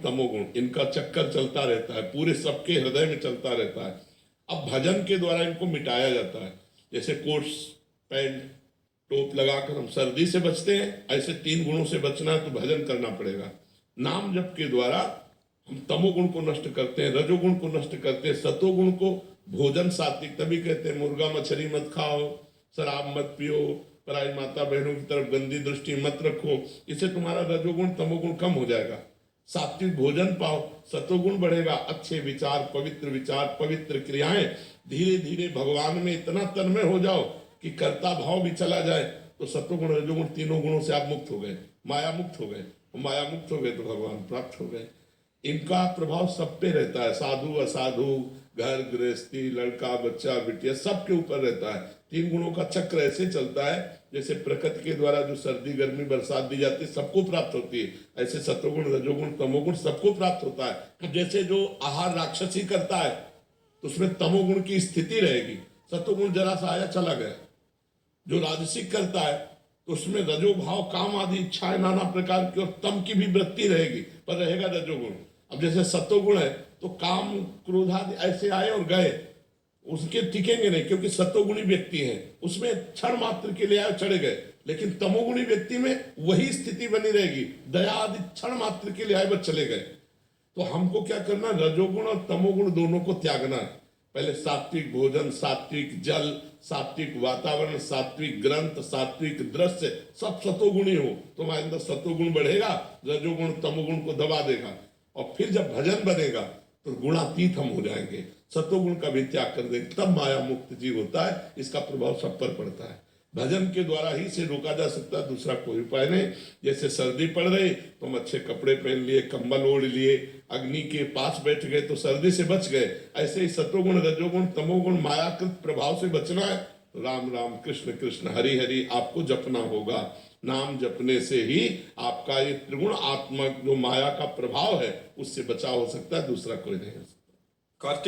तमोगुण, इनका चक्कर चलता रहता है, पूरे सबके हृदय में चलता रहता है। अब भजन के द्वारा इनको मिटाया जाता है। जैसे कोट्स पैंट टोप लगाकर हम सर्दी से बचते हैं, ऐसे 3 गुणों से बचना है तो भजन करना पड़ेगा। नाम जप के द्वारा हम तमोगुण को नष्ट करते हैं, रजोगुण को नष्ट करते हैं, सतोगुण को, भोजन सात्विक, तभी कहते हैं मुर्गा मछली मत खाओ, शराब मत पियो, पराई माता बहनों की तरफ गंदी दृष्टि मत रखो, इससे तुम्हारा रजोगुण तमोगुण कम हो जाएगा। सात्विक भोजन पाओ, सतोगुण बढ़ेगा, अच्छे विचार, पवित्र क्रियाएं, धीरे धीरे भगवान में इतना तन्मय हो जाओ कि कर्ता भाव भी चला जाए, तो सतोगुण रजोगुण तीनों गुणों से आप मुक्त हो गए, माया मुक्त हो गए। माया मुक्त हो गए तो भगवान प्राप्त हो गए। इनका प्रभाव सब पे रहता है, साधु असाधु, घर गृहस्थी, लड़का बच्चा बिटिया, सबके ऊपर रहता है। 3 गुणों का चक्र ऐसे चलता है जैसे प्रकृति के द्वारा जो सर्दी गर्मी बरसात दी जाती है सबको प्राप्त होती है, ऐसे सतोगुण रजोगुण तमोगुण सबको प्राप्त होता है। जैसे जो आहार राक्षसी करता है तो उसमें तमोगुण की स्थिति रहेगी, सतोगुण जरा सा आया चला गया। जो राजसिक करता है तो उसमें रजोभाव, काम आदि इच्छाएं नाना प्रकार की, और तम की भी वृत्ति रहेगी, पर रहेगा रजोगुण। अब जैसे सतोगुण है तो काम क्रोध आदि ऐसे आए और गए, उसके टिकेंगे नहीं, क्योंकि सतोगुणी व्यक्ति है, उसमें क्षण मात्र के लिए आए चढ़े गए। लेकिन तमोगुणी व्यक्ति में वही स्थिति बनी रहेगी, दया आदि क्षण मात्र के लिए आए बस चले गए। तो हमको क्या करना, रजोगुण और तमोगुण दोनों को त्यागना है। पहले सात्विक भोजन, सात्विक जल, सात्विक वातावरण, सात्विक ग्रंथ, सात्विक दृश्य, सब सतोगुणी हो, तुम्हारे अंदर सतोगुण बढ़ेगा, रजोगुण तमोगुण को दबा देगा। और फिर जब भजन बनेगा तो गुणातीत हम हो जाएंगे, सतोगुण का भी त्याग कर देंगे, तब माया मुक्त जीव होता है। इसका प्रभाव सब पर पड़ता है। भजन के द्वारा ही से रोका जा सकता है, दूसरा कोई उपाय नहीं। जैसे सर्दी पड़ रही तो हम अच्छे कपड़े पहन लिए, कंबल ओढ़ लिए, अग्नि के पास बैठ गए तो सर्दी से बच गए। ऐसे ही सतोगुण रजोगुण तमोगुण मायाकृत प्रभाव से बचना है तो राम राम कृष्ण कृष्ण हरि हरि आपको जपना होगा। नाम जपने से ही आपका ये त्रिगुण आत्मा जो माया का प्रभाव है उससे बचाव हो सकता है, दूसरा कोई नहीं हो सकता।